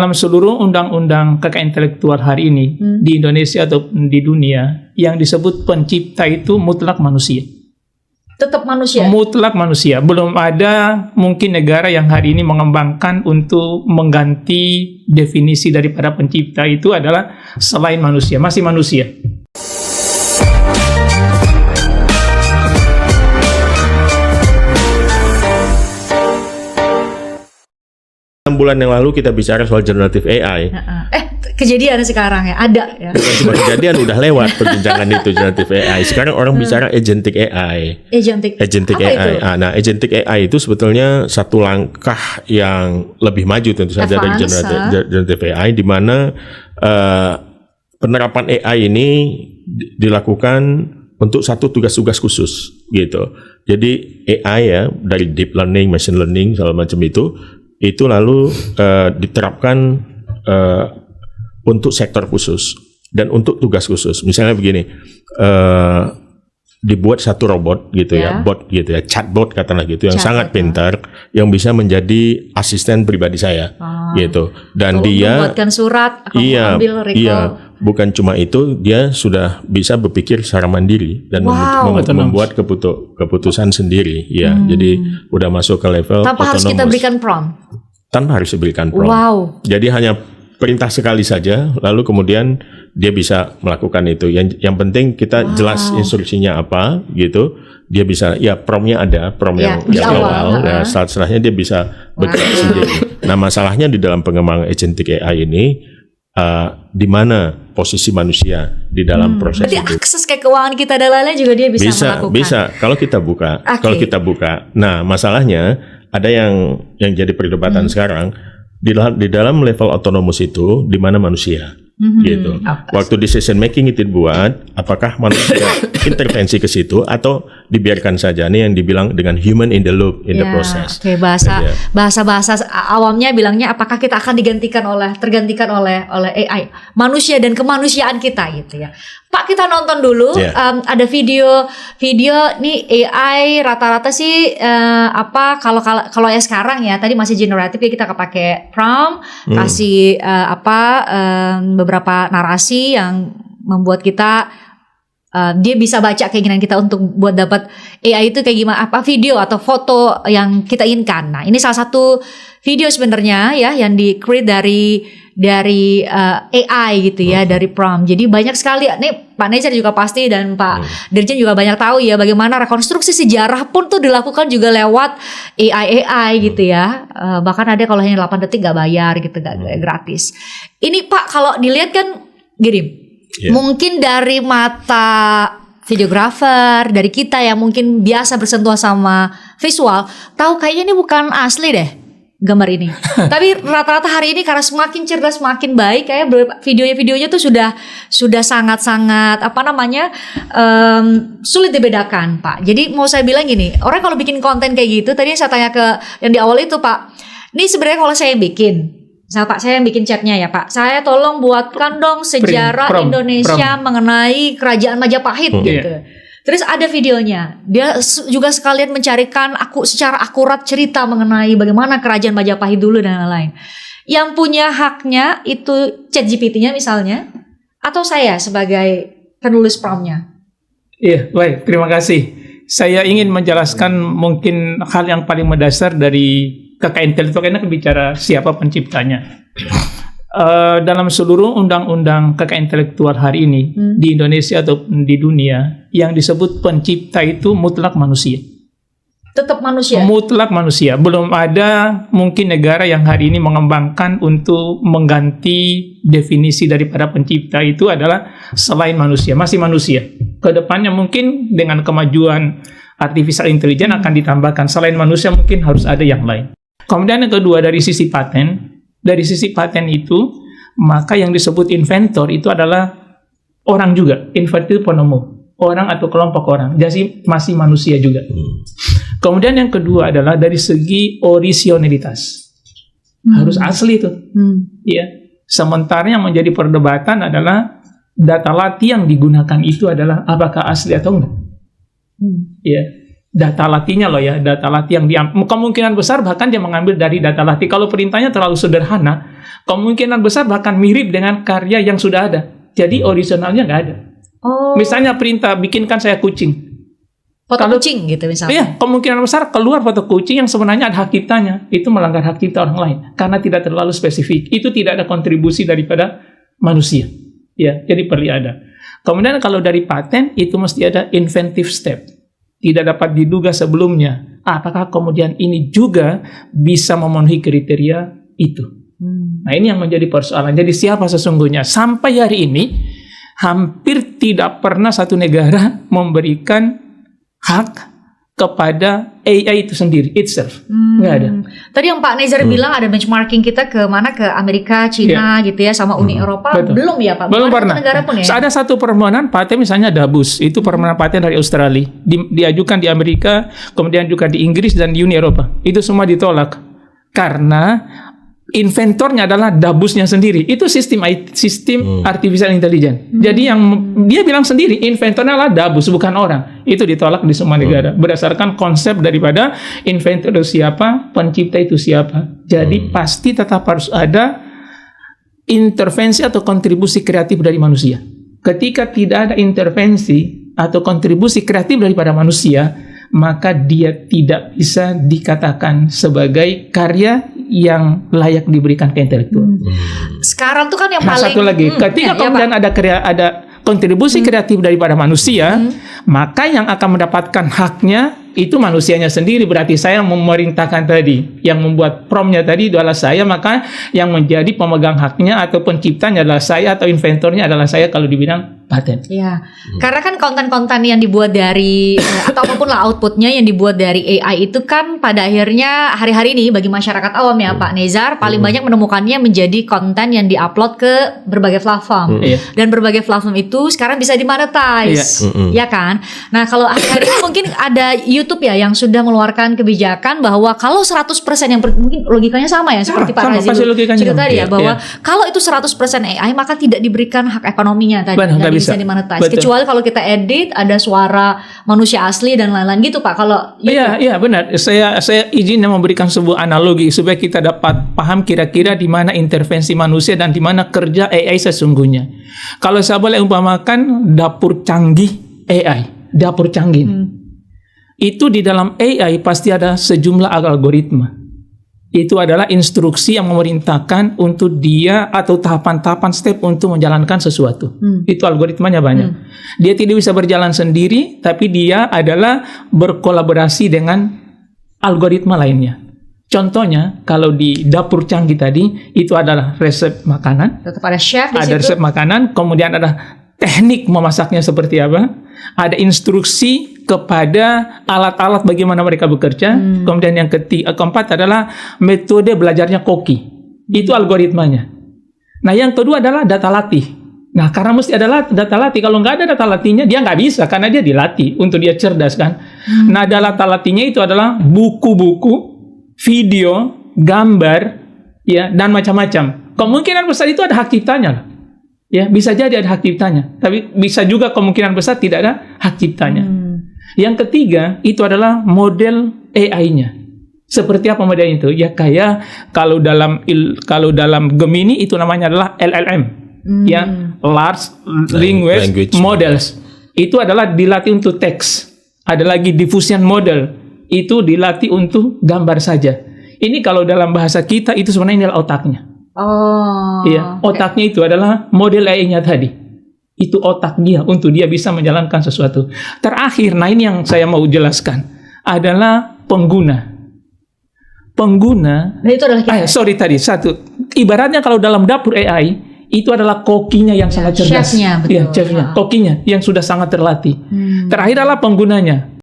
Dalam seluruh undang-undang kekayaan intelektual hari ini di Indonesia atau di dunia, yang disebut pencipta itu mutlak manusia. Tetap manusia. Mutlak manusia. Belum ada mungkin negara yang hari ini mengembangkan untuk mengganti definisi daripada pencipta itu adalah selain manusia, masih manusia. Bulan yang lalu kita bicara soal generative AI. Kejadian sekarang ya, ada ya. Bukan cuma kejadian, udah lewat perbincangan itu generative AI. Sekarang orang bicara agentic AI. Agentic AI. Itu? Nah, agentic AI itu sebetulnya satu langkah yang lebih maju tentu saja dari generative AI, di mana penerapan AI ini dilakukan untuk satu tugas-tugas khusus gitu. Jadi AI ya, dari deep learning, machine learning, segala macam itu lalu diterapkan untuk sektor khusus dan untuk tugas khusus. Misalnya begini, dibuat satu robot gitu ya, bot gitu ya, chatbot katakanlah gitu, yang sangat pintar, yang bisa menjadi asisten pribadi saya gitu. Dan dia membuatkan surat, mengambil recall. Bukan cuma itu, dia sudah bisa berpikir secara mandiri dan membuat keputusan sendiri. Ya, jadi udah masuk ke level tanpa autonomous. harus kita berikan prompt. Tanpa harus diberikan prompt. Wow. Jadi hanya perintah sekali saja, lalu kemudian dia bisa melakukan itu. Yang penting kita jelas instruksinya apa gitu. Dia bisa, ya promptnya ada, prompt yang awal. Nah, setelahnya dia bisa bergerak sendiri. Nah, masalahnya di dalam pengembangan agentic AI ini, di mana posisi manusia di dalam proses berarti itu. Akses ke keuangan kita dan lain-lain juga dia bisa melakukan. Bisa, kalau kita buka. Nah, masalahnya ada yang jadi perdebatan sekarang di dalam level autonomous itu di mana manusia gitu. Waktu decision making itu dibuat, apakah manusia intervensi ke situ atau dibiarkan saja? Ini yang dibilang dengan human in the loop in the process. Oke, bahasa awamnya bilangnya apakah kita akan tergantikan oleh AI, manusia dan kemanusiaan kita gitu ya. Pak, kita nonton dulu ada video nih AI rata-rata sih kalau ya sekarang ya, tadi masih generatif ya, kita pakai prompt, kasih beberapa narasi yang membuat kita dia bisa baca keinginan kita untuk buat dapat AI itu kayak gimana, apa video atau foto yang kita inginkan. Nah, ini salah satu video sebenarnya ya yang di-create dari AI gitu ya, dari prompt. Jadi banyak sekali nih, Pak Nezer juga pasti dan Pak Dirjen juga banyak tahu ya bagaimana rekonstruksi sejarah pun tuh dilakukan juga lewat AI gitu ya. Bahkan ada kalau hanya 8 detik gak bayar gitu, gak gratis. Ini Pak, kalau dilihat kan gini, mungkin dari mata videografer, dari kita yang mungkin biasa bersentuhan sama visual, tahu kayaknya ini bukan asli deh gambar ini. Tapi rata-rata hari ini karena semakin cerdas, semakin baik, kayak videonya tuh sudah sangat-sangat sulit dibedakan, Pak. Jadi mau saya bilang gini, orang kalau bikin konten kayak gitu, tadi saya tanya ke yang di awal itu, Pak. Ini sebenarnya kalau saya yang bikin chatnya ya, Pak. Saya tolong buatkan dong sejarah Indonesia mengenai kerajaan Majapahit gitu. Terus ada videonya, dia juga sekalian mencarikan secara akurat cerita mengenai bagaimana kerajaan Majapahit dulu dan lain-lain. Yang punya haknya itu ChatGPT-nya misalnya, atau saya sebagai penulis promptnya? Iya, baik, terima kasih. Saya ingin menjelaskan mungkin hal yang paling mendasar dari kekayaan intelektual, karena bicara siapa penciptanya. Dalam seluruh undang-undang kekayaan intelektual hari ini di Indonesia atau di dunia, yang disebut pencipta itu mutlak manusia. Tetap manusia. Mutlak manusia. Belum ada mungkin negara yang hari ini mengembangkan untuk mengganti definisi daripada pencipta itu adalah selain manusia, masih manusia. Kedepannya mungkin dengan kemajuan artificial intelligence akan ditambahkan selain manusia, mungkin harus ada yang lain. Kemudian yang kedua, dari sisi paten. Dari sisi paten itu, maka yang disebut inventor itu adalah orang juga, inventor ponomo, orang atau kelompok orang, jadi masih manusia juga. Kemudian yang kedua adalah dari segi orisinalitas, harus asli itu. Ya. Sementara yang menjadi perdebatan adalah data latih yang digunakan itu adalah apakah asli atau enggak. Ya. Data latihnya loh ya, data latih yang kemungkinan besar bahkan dia mengambil dari data latih. Kalau perintahnya terlalu sederhana, kemungkinan besar bahkan mirip dengan karya yang sudah ada. Jadi originalnya nggak ada. Oh. Misalnya perintah bikinkan saya kucing. Foto kucing gitu misalnya. Iya, kemungkinan besar keluar foto kucing yang sebenarnya ada hak ciptanya. Itu melanggar hak cipta orang lain karena tidak terlalu spesifik. Itu tidak ada kontribusi daripada manusia. Ya, jadi perlu ada. Kemudian kalau dari paten itu mesti ada inventive step. Tidak dapat diduga sebelumnya. Apakah kemudian ini juga bisa memenuhi kriteria itu? Nah, ini yang menjadi persoalan. Jadi siapa sesungguhnya? Sampai hari ini hampir tidak pernah satu negara memberikan hak kepada AI itu sendiri, itself. Nggak ada. Tadi yang Pak Nezar bilang ada benchmarking kita ke mana? Ke Amerika, Cina gitu ya, sama Uni Eropa. Betul. Belum ya Pak? Belum pernah. Negara pun ya? Ada satu permohonan paten misalnya DABUS, itu permohonan paten dari Australia. Diajukan di Amerika, kemudian juga di Inggris dan di Uni Eropa. Itu semua ditolak. Karena inventornya adalah DABUS-nya sendiri. Itu sistem artificial intelligence. Jadi yang dia bilang sendiri, inventornya adalah DABUS, bukan orang. Itu ditolak di semua negara berdasarkan konsep daripada inventor itu siapa, pencipta itu siapa. Jadi pasti tetap harus ada intervensi atau kontribusi kreatif dari manusia. Ketika tidak ada intervensi atau kontribusi kreatif daripada manusia, maka dia tidak bisa dikatakan sebagai karya yang layak diberikan ke intelektual. Sekarang tuh kan yang Nah, paling satu lagi, ketika kemudian ada kontribusi kreatif daripada manusia, maka yang akan mendapatkan haknya itu manusianya sendiri. Berarti saya memerintahkan tadi, yang membuat prompt-nya tadi adalah saya, maka yang menjadi pemegang haknya atau penciptanya adalah saya, atau inventornya adalah saya kalau di bidang paten. Ya, karena kan konten-konten yang dibuat dari atau apapun lah outputnya yang dibuat dari AI itu kan pada akhirnya hari-hari ini bagi masyarakat awam ya Pak Nezar paling banyak menemukannya menjadi konten yang diupload ke berbagai platform dan berbagai platform itu sekarang bisa dimonetize, ya kan? Nah kalau hari ini mungkin ada YouTube ya yang sudah mengeluarkan kebijakan bahwa kalau 100% yang mungkin logikanya sama ya seperti Pak Razi cerita tadi ya bahwa kalau itu 100% AI maka tidak diberikan hak ekonominya tadi. Bisa dimonetize. Kecuali kalau kita edit ada suara manusia asli dan lain-lain gitu Pak. Kalau Iya benar. Saya izin memberikan sebuah analogi supaya kita dapat paham kira-kira di mana intervensi manusia dan di mana kerja AI sesungguhnya. Kalau saya boleh umpamakan dapur canggih AI, dapur canggih. Itu di dalam AI pasti ada sejumlah algoritma. Itu adalah instruksi yang memerintahkan untuk dia atau tahapan-tahapan step untuk menjalankan sesuatu. Itu algoritmanya banyak. Dia tidak bisa berjalan sendiri, tapi dia adalah berkolaborasi dengan algoritma lainnya. Contohnya, kalau di dapur canggih tadi, itu adalah resep makanan. Tetap ada chef di situ. Ada resep makanan, kemudian ada teknik memasaknya seperti apa. Ada instruksi kepada alat-alat bagaimana mereka bekerja. Kemudian yang keempat adalah metode belajarnya koki. Itu algoritmanya. Nah, yang kedua adalah data latih. Nah, karena mesti ada data latih. Kalau nggak ada data latihnya, dia nggak bisa karena dia dilatih untuk dia cerdas kan. Nah, data latihnya itu adalah buku-buku, video, gambar, ya dan macam-macam. Kemungkinan besar itu ada hak ciptanya. Ya, bisa jadi ada hak ciptanya, tapi bisa juga kemungkinan besar tidak ada hak ciptanya. Yang ketiga, itu adalah model AI-nya. Seperti apa modelnya itu? Ya kayak kalau dalam Gemini itu namanya adalah LLM. Ya, Large Language Models. Itu adalah dilatih untuk teks. Ada lagi diffusion model. Itu dilatih untuk gambar saja. Ini kalau dalam bahasa kita itu sebenarnya adalah otaknya. Iya, otaknya itu adalah model AI-nya tadi. Itu otak dia untuk dia bisa menjalankan sesuatu. Terakhir, nah ini yang saya mau jelaskan adalah pengguna. Nah, itu adalah satu. Ibaratnya kalau dalam dapur AI itu adalah kokinya yang sangat cerdas. Chefnya, betul. Chefnya, kokinya yang sudah sangat terlatih. Terakhir adalah penggunanya.